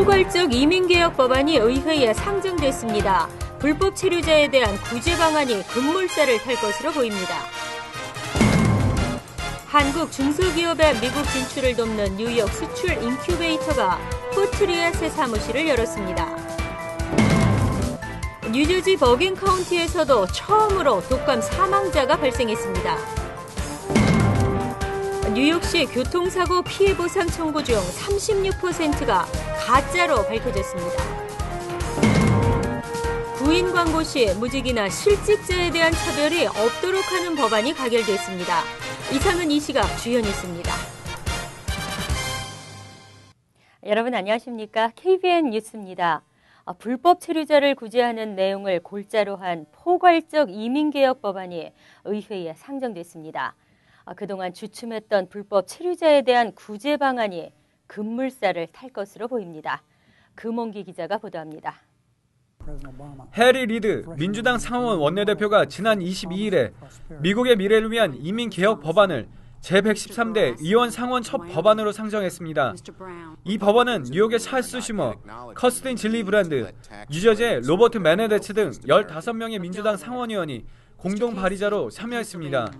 포괄적 이민개혁 법안이 의회에 상정됐습니다. 불법 체류자에 대한 구제 방안이 급물살을 탈 것으로 보입니다. 한국 중소기업의 미국 진출을 돕는 뉴욕 수출 인큐베이터가 포트리에 새 사무실을 열었습니다. 뉴저지 버긴 카운티에서도 처음으로 독감 사망자가 발생했습니다. 뉴욕시 교통사고 피해 보상 청구 중 36%가 가짜로 밝혀졌습니다. 구인 광고 시 무직이나 실직자에 대한 차별이 없도록 하는 법안이 가결됐습니다. 이상은 이 시각 주요 뉴스입니다. 여러분 안녕하십니까? KBN 뉴스입니다. 불법 체류자를 구제하는 내용을 골자로 한 포괄적 이민개혁 법안이 의회에 상정됐습니다. 그동안 주춤했던 불법 체류자에 대한 구제 방안이 급물살을 탈 것으로 보입니다. 금홍기 기자가 보도합니다. 해리 리드 민주당 상원 원내대표가 지난 22일에 미국의 미래를 위한 이민개혁 법안을 제113대 의원 상원 첫 법안으로 상정했습니다. 이 법안은 뉴욕의 찰스 슈머, 커스틴 질리 브랜드, 뉴저지의 로버트 메네데츠 등 15명의 민주당 상원의원이 공동 발의자로 참여했습니다.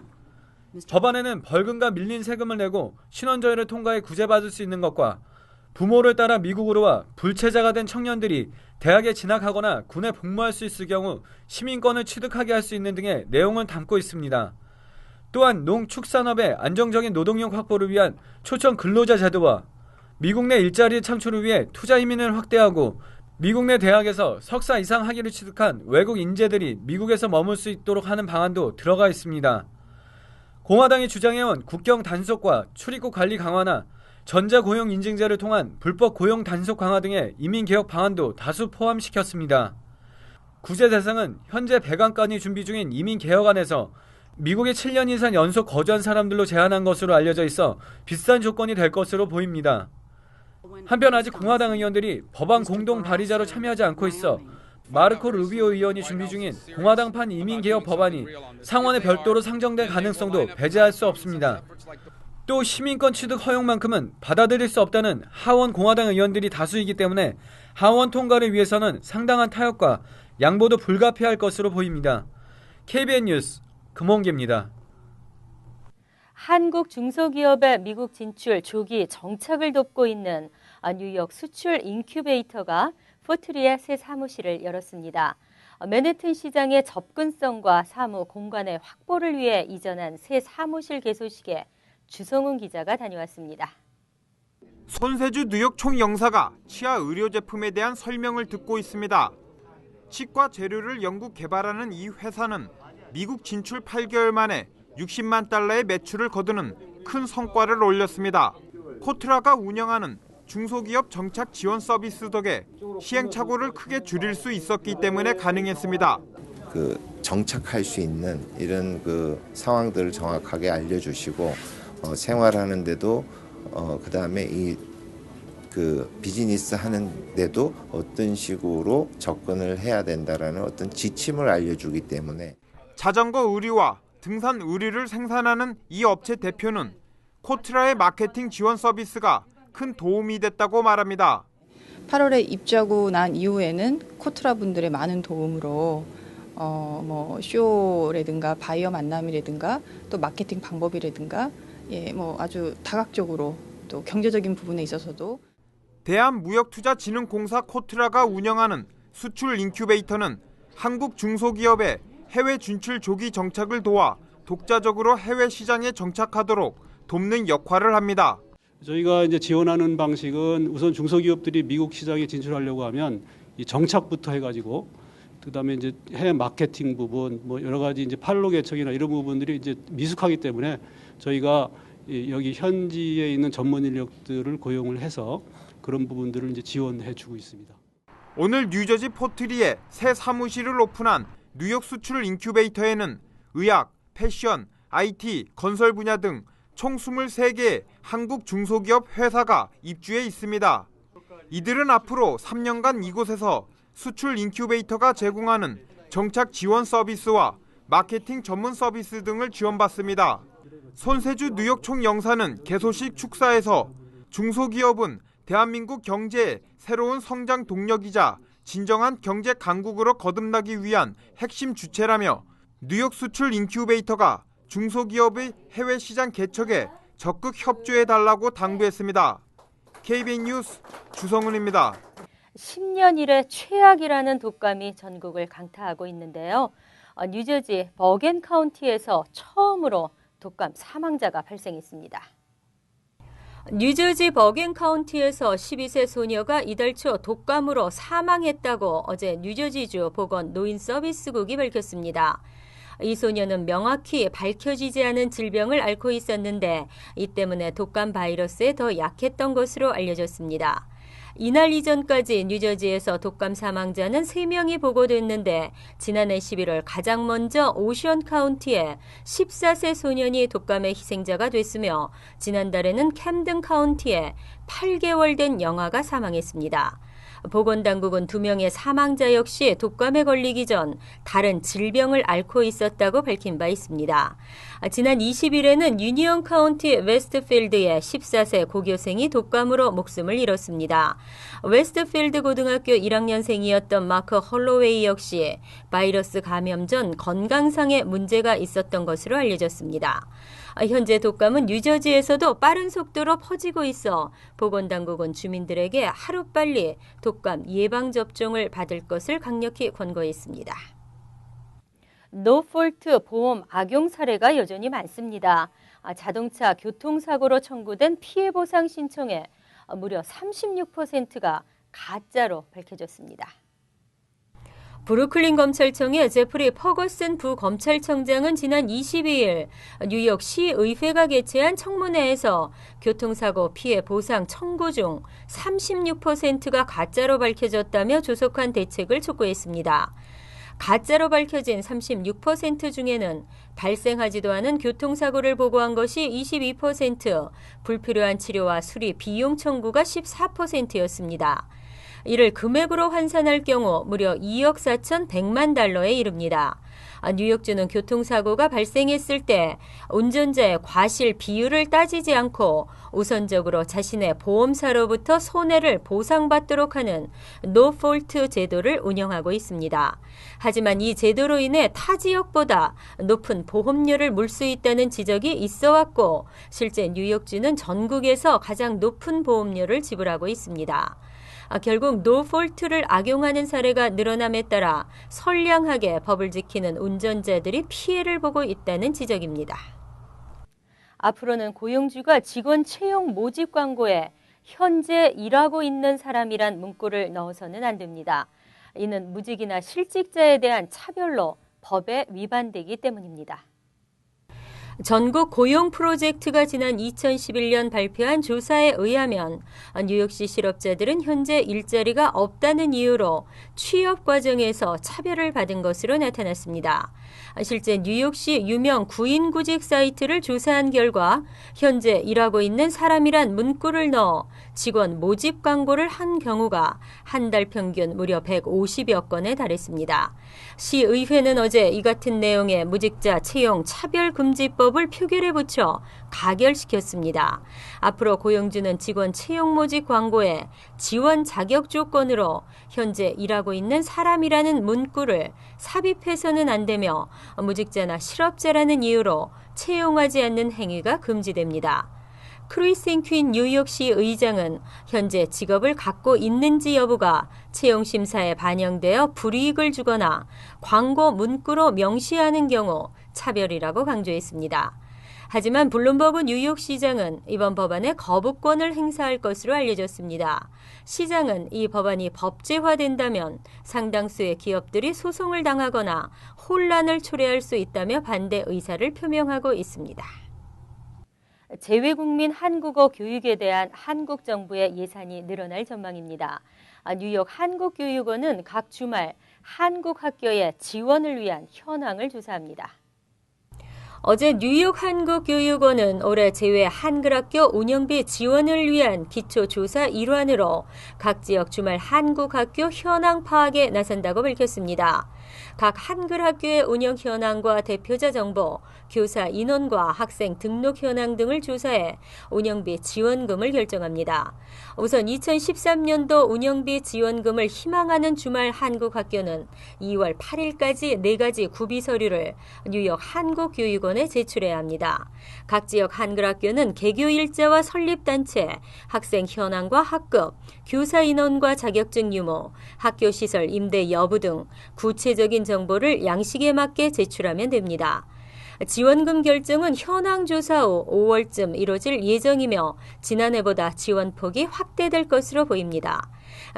법안에는 벌금과 밀린 세금을 내고 신원조회를 통과해 구제받을 수 있는 것과 부모를 따라 미국으로 와 불체자가 된 청년들이 대학에 진학하거나 군에 복무할 수 있을 경우 시민권을 취득하게 할 수 있는 등의 내용을 담고 있습니다. 또한 농축산업의 안정적인 노동력 확보를 위한 초청 근로자 제도와 미국 내 일자리 창출을 위해 투자 이민을 확대하고 미국 내 대학에서 석사 이상 학위를 취득한 외국 인재들이 미국에서 머물 수 있도록 하는 방안도 들어가 있습니다. 공화당이 주장해온 국경 단속과 출입국 관리 강화나 전자고용 인증제를 통한 불법 고용 단속 강화 등의 이민개혁 방안도 다수 포함시켰습니다. 구제 대상은 현재 100안건이 준비 중인 이민개혁안에서 미국에 7년 이상 연속 거주한 사람들로 제한한 것으로 알려져 있어 비슷한 조건이 될 것으로 보입니다. 한편 아직 공화당 의원들이 법안 공동 발의자로 참여하지 않고 있어 마르코 루비오 의원이 준비 중인 공화당판 이민개혁 법안이 상원에 별도로 상정될 가능성도 배제할 수 없습니다. 또 시민권 취득 허용만큼은 받아들일 수 없다는 하원 공화당 의원들이 다수이기 때문에 하원 통과를 위해서는 상당한 타협과 양보도 불가피할 것으로 보입니다. KBN 뉴스 금홍기입니다. 한국 중소기업의 미국 진출 조기 정착을 돕고 있는 뉴욕 수출 인큐베이터가 포트리에 새 사무실을 열었습니다. 맨해튼 시장의 접근성과 사무 공간의 확보를 위해 이전한 새 사무실 개소식에 주성훈 기자가 다녀왔습니다. 손세주 뉴욕 총영사가 치아 의료 제품에 대한 설명을 듣고 있습니다. 치과 재료를 영국 개발하는 이 회사는 미국 진출 8개월 만에 60만 달러의 매출을 거두는 큰 성과를 올렸습니다. 코트라가 운영하는 중소기업 정착 지원 서비스 덕에 시행착오를 크게 줄일 수 있었기 때문에 가능했습니다. 정착할 수 있는 이런 상황들을 정확하게 알려주시고 생활하는데도 그다음에 비즈니스 하는데도 어떤 식으로 접근을 해야 된다라는 어떤 지침을 알려주기 때문에 자전거 의류와 등산 의류를 생산하는 이 업체 대표는 코트라의 마케팅 지원 서비스가 큰 도움이 됐다고 말합니다. 8월에 입주하고 난 이후에는 코트라 분들의 많은 도움으로 쇼라든가 바이어 만남이라든가 또 마케팅 방법이라든가 아주 다각적으로 또 경제적인 부분에 있어서도 대한무역투자진흥공사 코트라가 운영하는 수출 인큐베이터는 한국 중소기업의 해외 진출 조기 정착을 도와 독자적으로 해외 시장에 정착하도록 돕는 역할을 합니다. 저희가 이제 지원하는 방식은 우선 중소기업들이 미국 시장에 진출하려고 하면 이 정착부터 해가지고 그다음에 이제 해외 마케팅 부분, 여러 가지 이제 판로 개척이나 이런 부분들이 이제 미숙하기 때문에 저희가 여기 현지에 있는 전문 인력들을 고용을 해서 그런 부분들을 이제 지원해주고 있습니다. 오늘 뉴저지 포트리에 새 사무실을 오픈한 뉴욕 수출 인큐베이터에는 의학, 패션, IT, 건설 분야 등 총 23개의 한국 중소기업 회사가 입주해 있습니다. 이들은 앞으로 3년간 이곳에서 수출 인큐베이터가 제공하는 정착 지원 서비스와 마케팅 전문 서비스 등을 지원받습니다. 손세주 뉴욕 총영사는 개소식 축사에서 중소기업은 대한민국 경제의 새로운 성장 동력이자 진정한 경제 강국으로 거듭나기 위한 핵심 주체라며 뉴욕 수출 인큐베이터가 중소기업의 해외 시장 개척에 적극 협조해달라고 당부했습니다. KBN 뉴스 주성훈입니다. 10년 이래 최악이라는 독감이 전국을 강타하고 있는데요. 뉴저지 버겐 카운티에서 처음으로 독감 사망자가 발생했습니다. 뉴저지 버겐 카운티에서 12세 소녀가 이달 초 독감으로 사망했다고 어제 뉴저지주 보건노인서비스국이 밝혔습니다. 이 소녀는 명확히 밝혀지지 않은 질병을 앓고 있었는데 이 때문에 독감 바이러스에 더 약했던 것으로 알려졌습니다. 이날 이전까지 뉴저지에서 독감 사망자는 3명이 보고됐는데 지난해 11월 가장 먼저 오션 카운티에 14세 소년이 독감의 희생자가 됐으며 지난달에는 캠든 카운티에 8개월 된 영아가 사망했습니다. 보건당국은 2명의 사망자 역시 독감에 걸리기 전 다른 질병을 앓고 있었다고 밝힌 바 있습니다. 지난 20일에는 유니온 카운티 웨스트필드의 14세 고교생이 독감으로 목숨을 잃었습니다. 웨스트필드 고등학교 1학년생이었던 마크 홀로웨이 역시 바이러스 감염 전 건강상의 문제가 있었던 것으로 알려졌습니다. 현재 독감은 뉴저지에서도 빠른 속도로 퍼지고 있어 보건당국은 주민들에게 하루빨리 독감 예방접종을 받을 것을 강력히 권고했습니다. 노폴트 보험 악용 사례가 여전히 많습니다. 자동차 교통사고로 청구된 피해 보상 신청에 무려 36%가 가짜로 밝혀졌습니다. 브루클린 검찰청의 제프리 퍼거슨 부검찰청장은 지난 22일 뉴욕 시의회가 개최한 청문회에서 교통사고 피해 보상 청구 중 36%가 가짜로 밝혀졌다며 조속한 대책을 촉구했습니다. 가짜로 밝혀진 36% 중에는 발생하지도 않은 교통사고를 보고한 것이 22%, 불필요한 치료와 수리 비용 청구가 14%였습니다. 이를 금액으로 환산할 경우 무려 2억 4,100만 달러에 이릅니다. 뉴욕주는 교통사고가 발생했을 때 운전자의 과실 비율을 따지지 않고 우선적으로 자신의 보험사로부터 손해를 보상받도록 하는 노폴트 제도를 운영하고 있습니다. 하지만 이 제도로 인해 타 지역보다 높은 보험료를 물 수 있다는 지적이 있어왔고 실제 뉴욕주는 전국에서 가장 높은 보험료를 지불하고 있습니다. 결국 노폴트를 악용하는 사례가 늘어남에 따라 선량하게 법을 지키는 운전자들이 피해를 보고 있다는 지적입니다. 앞으로는 고용주가 직원 채용 모집 광고에 현재 일하고 있는 사람이란 문구를 넣어서는 안 됩니다. 이는 무직이나 실직자에 대한 차별로 법에 위반되기 때문입니다. 전국 고용 프로젝트가 지난 2011년 발표한 조사에 의하면 뉴욕시 실업자들은 현재 일자리가 없다는 이유로 취업 과정에서 차별을 받은 것으로 나타났습니다. 실제 뉴욕시 유명 구인구직 사이트를 조사한 결과 현재 일하고 있는 사람이란 문구를 넣어 직원 모집 광고를 한 경우가 한 달 평균 무려 150여 건에 달했습니다. 시의회는 어제 이 같은 내용의 무직자 채용 차별금지법을 표결에 붙여 가결시켰습니다. 앞으로 고용주는 직원 채용 모집 광고에 지원 자격 조건으로 현재 일하고 있는 사람이라는 문구를 삽입해서는 안 되며 무직자나 실업자라는 이유로 채용하지 않는 행위가 금지됩니다. 크리스틴 퀸 뉴욕시 의장은 현재 직업을 갖고 있는지 여부가 채용심사에 반영되어 불이익을 주거나 광고 문구로 명시하는 경우 차별이라고 강조했습니다. 하지만 블룸버그 뉴욕시장은 이번 법안에 거부권을 행사할 것으로 알려졌습니다. 시장은 이 법안이 법제화된다면 상당수의 기업들이 소송을 당하거나 혼란을 초래할 수 있다며 반대 의사를 표명하고 있습니다. 재외국민 한국어 교육에 대한 한국 정부의 예산이 늘어날 전망입니다. 뉴욕 한국교육원은 각 주말 한국 학교의 지원을 위한 현황을 조사합니다. 어제 뉴욕 한국교육원은 올해 제외 한글학교 운영비 지원을 위한 기초조사 일환으로 각 지역 주말 한국학교 현황 파악에 나선다고 밝혔습니다. 각 한글 학교의 운영 현황과 대표자 정보, 교사 인원과 학생 등록 현황 등을 조사해 운영비 지원금을 결정합니다. 우선 2013년도 운영비 지원금을 희망하는 주말 한국학교는 2월 8일까지 4가지 구비 서류를 뉴욕 한국교육원에 제출해야 합니다. 각 지역 한글학교는 개교 일자와 설립단체, 학생 현황과 학급, 교사 인원과 자격증 유무, 학교 시설 임대 여부 등 구체적인 정보를 양식에 맞게 제출하면 됩니다. 지원금 결정은 현황 조사 후 5월쯤 이뤄질 예정이며 지난해보다 지원폭이 확대될 것으로 보입니다.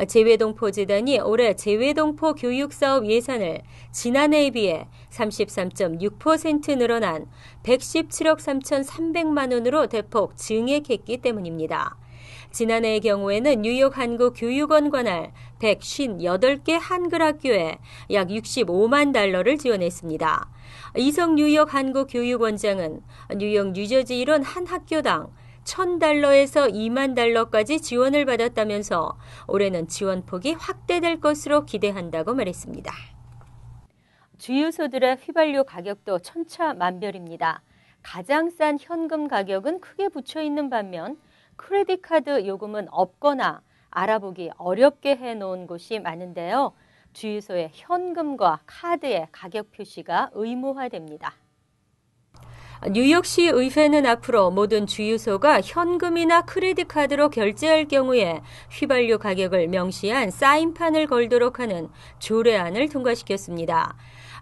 재외동포재단이 올해 재외동포 교육사업 예산을 지난해에 비해 33.6% 늘어난 117억 3,300만 원으로 대폭 증액했기 때문입니다. 지난해의 경우에는 뉴욕 한국교육원 관할 158개 한글학교에 약 65만 달러를 지원했습니다. 이성 뉴욕 한국교육원장은 뉴욕 뉴저지 일원 한 학교당 1,000달러에서 2만 달러까지 지원을 받았다면서 올해는 지원폭이 확대될 것으로 기대한다고 말했습니다. 주유소들의 휘발유 가격도 천차만별입니다. 가장 싼 현금 가격은 크게 붙여있는 반면 크레딧 카드 요금은 없거나 알아보기 어렵게 해놓은 곳이 많은데요. 주유소의 현금과 카드의 가격 표시가 의무화됩니다. 뉴욕시 의회는 앞으로 모든 주유소가 현금이나 크레딧 카드로 결제할 경우에 휘발유 가격을 명시한 사인판을 걸도록 하는 조례안을 통과시켰습니다.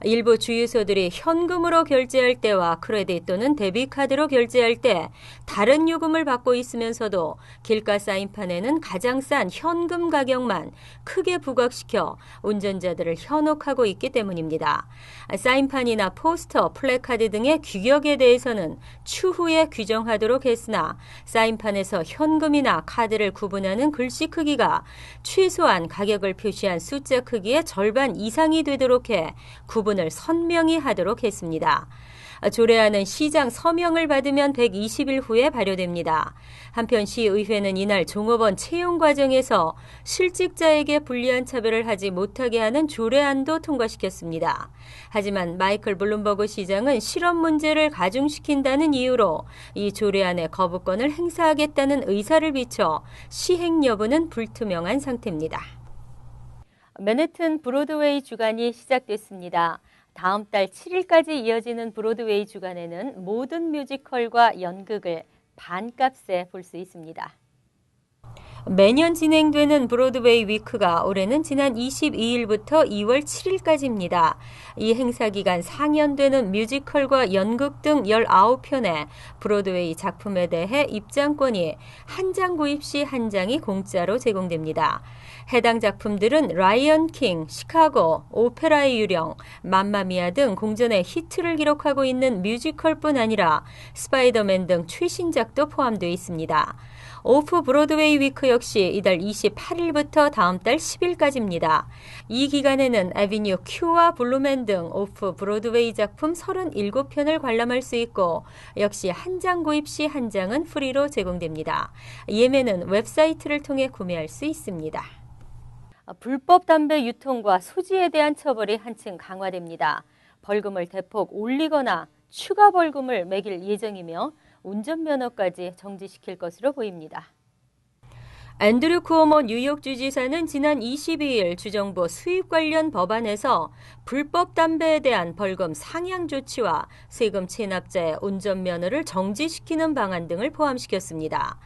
일부 주유소들이 현금으로 결제할 때와 크레딧 또는 데비카드로 결제할 때 다른 요금을 받고 있으면서도 길가 사인판에는 가장 싼 현금 가격만 크게 부각시켜 운전자들을 현혹하고 있기 때문입니다. 사인판이나 포스터, 플래카드 등의 규격에 대해서는 추후에 규정하도록 했으나 사인판에서 현금이나 카드를 구분하는 글씨 크기가 최소한 가격을 표시한 숫자 크기의 절반 이상이 되도록 해 구분을 선명히 하도록 했습니다. 조례안은 시장 서명을 받으면 120일 후에 발효됩니다. 한편 시의회는 이날 종업원 채용 과정에서 실직자에게 불리한 차별을 하지 못하게 하는 조례안도 통과시켰습니다. 하지만 마이클 블룸버그 시장은 실업 문제를 가중시킨다는 이유로 이 조례안의 거부권을 행사하겠다는 의사를 비춰 시행 여부는 불투명한 상태입니다. 맨해튼 브로드웨이 주간이 시작됐습니다. 다음 달 7일까지 이어지는 브로드웨이 주간에는 모든 뮤지컬과 연극을 반값에 볼 수 있습니다. 매년 진행되는 브로드웨이 위크가 올해는 지난 22일부터 2월 7일까지입니다. 이 행사 기간 상연되는 뮤지컬과 연극 등 19편의 브로드웨이 작품에 대해 입장권이 한 장 구입 시 한 장이 공짜로 제공됩니다. 해당 작품들은 라이언 킹, 시카고, 오페라의 유령, 맘마미아 등 공전의 히트를 기록하고 있는 뮤지컬뿐 아니라 스파이더맨 등 최신작도 포함되어 있습니다. 오프 브로드웨이 위크 역시 이달 28일부터 다음 달 10일까지입니다. 이 기간에는 애비뉴 Q와 블루맨 등 오프 브로드웨이 작품 37편을 관람할 수 있고 역시 한 장 구입 시 한 장은 프리로 제공됩니다. 예매는 웹사이트를 통해 구매할 수 있습니다. 불법 담배 유통과 소지에 대한 처벌이 한층 강화됩니다. 벌금을 대폭 올리거나 추가 벌금을 매길 예정이며 운전면허까지 정지시킬 것으로 보입니다. 앤드류 쿠오모 뉴욕 주지사는 지난 22일 주정부 수입 관련 법안에서 불법 담배에 대한 벌금 상향 조치와 세금 체납자의 운전면허를 정지시키는 방안 등을 포함시켰습니다.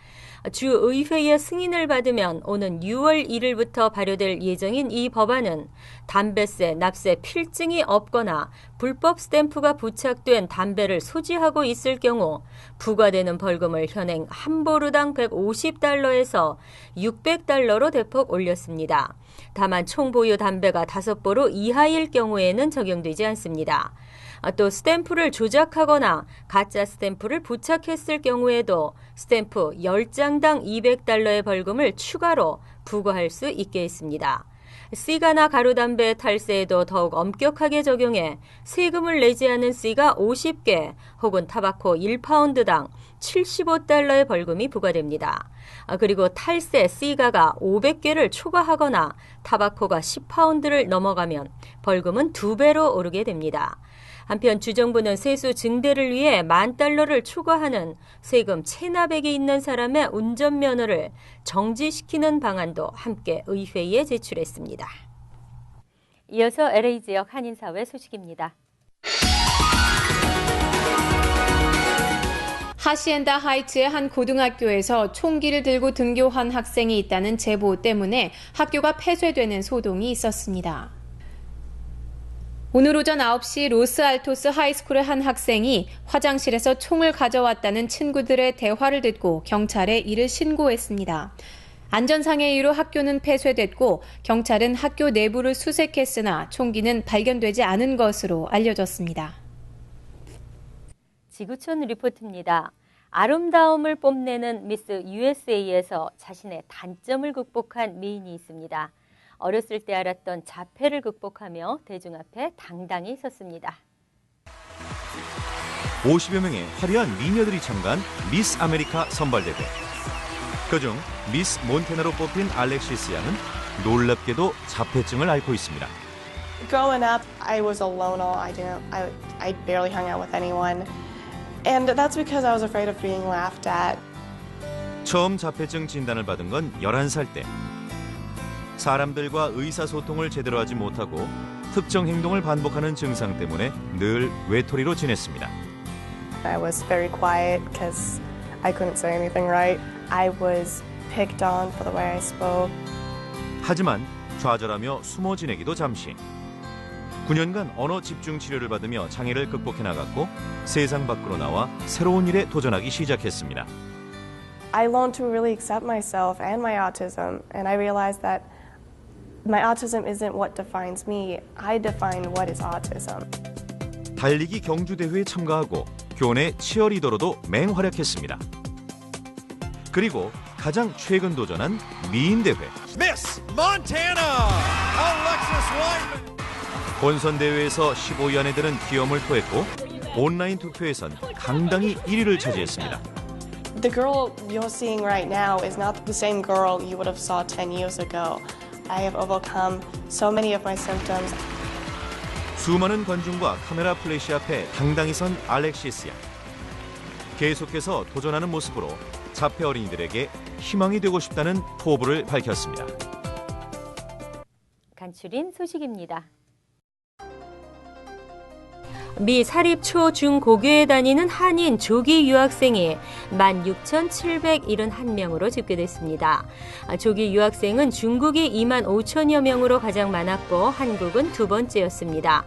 주의회의 승인을 받으면 오는 6월 1일부터 발효될 예정인 이 법안은 담배세, 납세 필증이 없거나 불법 스탬프가 부착된 담배를 소지하고 있을 경우 부과되는 벌금을 현행 한 보루당 150달러에서 600달러로 대폭 올렸습니다. 다만 총 보유 담배가 5보루 이하일 경우에는 적용되지 않습니다. 또 스탬프를 조작하거나 가짜 스탬프를 부착했을 경우에도 스탬프 10장당 200달러의 벌금을 추가로 부과할 수 있게 했습니다. 시가나 가루담배 탈세에도 더욱 엄격하게 적용해 세금을 내지 않은 시가 50개 혹은 타바코 1파운드당 75달러의 벌금이 부과됩니다. 그리고 탈세 시가가 500개를 초과하거나 타바코가 10파운드를 넘어가면 벌금은 2배로 오르게 됩니다. 한편 주정부는 세수 증대를 위해 $10,000를 초과하는 세금 체납액이 있는 사람의 운전면허를 정지시키는 방안도 함께 의회에 제출했습니다. 이어서 LA 지역 한인사회 소식입니다. 하시엔다 하이츠의 한 고등학교에서 총기를 들고 등교한 학생이 있다는 제보 때문에 학교가 폐쇄되는 소동이 있었습니다. 오늘 오전 9시 로스알토스 하이스쿨의 한 학생이 화장실에서 총을 가져왔다는 친구들의 대화를 듣고 경찰에 이를 신고했습니다. 안전상의 이유로 학교는 폐쇄됐고 경찰은 학교 내부를 수색했으나 총기는 발견되지 않은 것으로 알려졌습니다. 지구촌 리포트입니다. 아름다움을 뽐내는 미스 USA에서 자신의 단점을 극복한 미인이 있습니다. 어렸을 때 알았던 자폐를 극복하며 대중 앞에 당당히 섰습니다. 50여 명의 화려한 미녀들이 참가한 미스 아메리카 선발대회. 그중 미스 몬테나로 뽑힌 알렉시스 양은 놀랍게도 자폐증을 앓고 있습니다. Growing up, I was a loner. I barely hung out with anyone. And that's because I was afraid of being laughed at. 처음 자폐증 진단을 받은 건 11살 때. 사람들과 의사소통을 제대로 하지 못하고 특정 행동을 반복하는 증상 때문에 늘 외톨이로 지냈습니다. I was very quiet because I couldn't say anything right. I was picked on for the way I spoke. 하지만 좌절하며 숨어 지내기도 잠시. 9년간 언어 집중 치료를 받으며 장애를 극복해 나갔고 세상 밖으로 나와 새로운 일에 도전하기 시작했습니다. I learned to really accept myself and my autism, and I realized that my autism isn't what defines me. I define what is autism. 달리기 경주 대회에 참가하고 교내 치어리더로도 맹활약했습니다. 그리고 가장 최근 도전한 미인 대회. Miss Montana, Alexis Wyman. 본선 대회에서 15위 안에 드는 기염을 토했고 온라인 투표에선 강당이 1위를 차지했습니다. The girl you're seeing right now is not the same girl you would have saw 10 years ago. I have overcome so many of my symptoms. 수많은 관중과 카메라 플래시 앞에 당당히 선 알렉시스 양. 계속해서 도전하는 모습으로 자폐 어린이들에게 희망이 되고 싶다는 포부를 밝혔습니다. 간추린 소식입니다. 미 사립 초, 중, 고교에 다니는 한인 조기 유학생이 16,771명으로 집계됐습니다. 조기 유학생은 중국이 25,000여 명으로 가장 많았고 한국은 두 번째였습니다.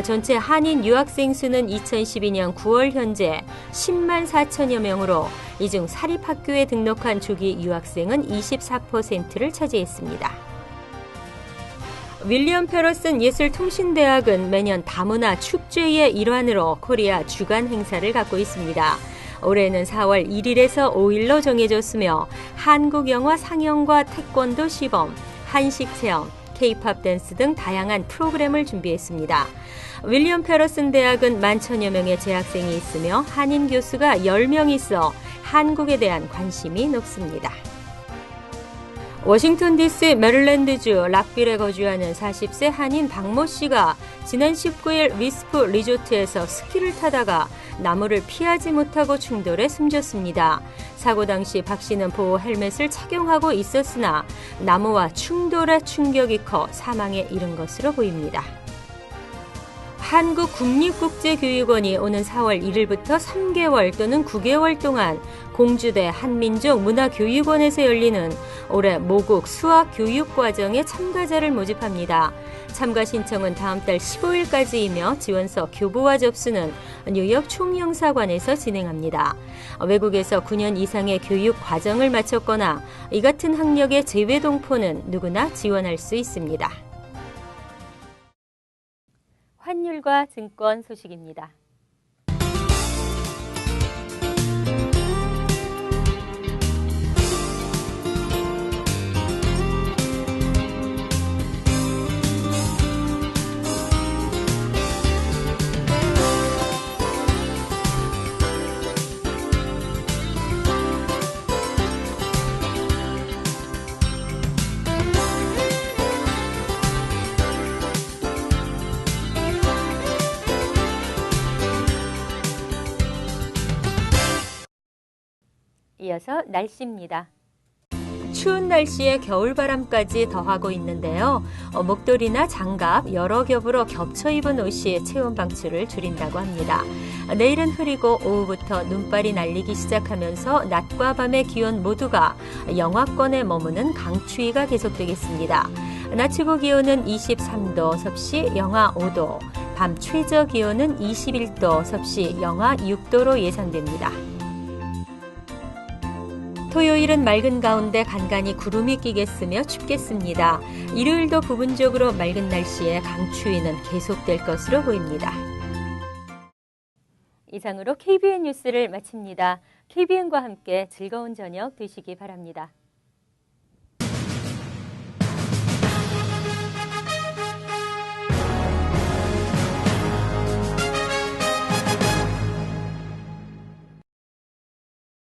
전체 한인 유학생 수는 2012년 9월 현재 10만 4천여 명으로 이 중 사립학교에 등록한 조기 유학생은 24%를 차지했습니다. 윌리엄 페러슨 예술통신대학은 매년 다문화 축제의 일환으로 코리아 주간 행사를 갖고 있습니다. 올해는 4월 1일에서 5일로 정해졌으며 한국 영화 상영과 태권도 시범, 한식 체험, K-팝 댄스 등 다양한 프로그램을 준비했습니다. 윌리엄 페러슨 대학은 11,000여 명의 재학생이 있으며 한인 교수가 10명 있어 한국에 대한 관심이 높습니다. 워싱턴 DC 메릴랜드주 락빌에 거주하는 40세 한인 박모 씨가 지난 19일 위스프 리조트에서 스키를 타다가 나무를 피하지 못하고 충돌해 숨졌습니다. 사고 당시 박 씨는 보호 헬멧을 착용하고 있었으나 나무와 충돌해 충격이 커 사망에 이른 것으로 보입니다. 한국국립국제교육원이 오는 4월 1일부터 3개월 또는 9개월 동안 공주대 한민족 문화교육원에서 열리는 올해 모국 수학교육과정에 참가자를 모집합니다. 참가 신청은 다음 달 15일까지이며 지원서 교부와 접수는 뉴욕 총영사관에서 진행합니다. 외국에서 9년 이상의 교육 과정을 마쳤거나 이 같은 학력의 재외동포는 누구나 지원할 수 있습니다. 환율과 증권 소식입니다. 이어서 날씨입니다. 추운 날씨에 겨울바람까지 더하고 있는데요. 목도리나 장갑 여러 겹으로 겹쳐 입은 옷이 체온 방출을 줄인다고 합니다. 내일은 흐리고 오후부터 눈발이 날리기 시작하면서 낮과 밤의 기온 모두가 영하권에 머무는 강추위가 계속되겠습니다. 낮 최고 기온은 23도, 섭씨 영하 5도, 밤 최저 기온은 21도, 섭씨 영하 6도로 예상됩니다. 토요일은 맑은 가운데 간간히 구름이 끼겠으며 춥겠습니다. 일요일도 부분적으로 맑은 날씨에 강추위는 계속될 것으로 보입니다. 이상으로 KBN 뉴스를 마칩니다. KBN과 함께 즐거운 저녁 되시기 바랍니다.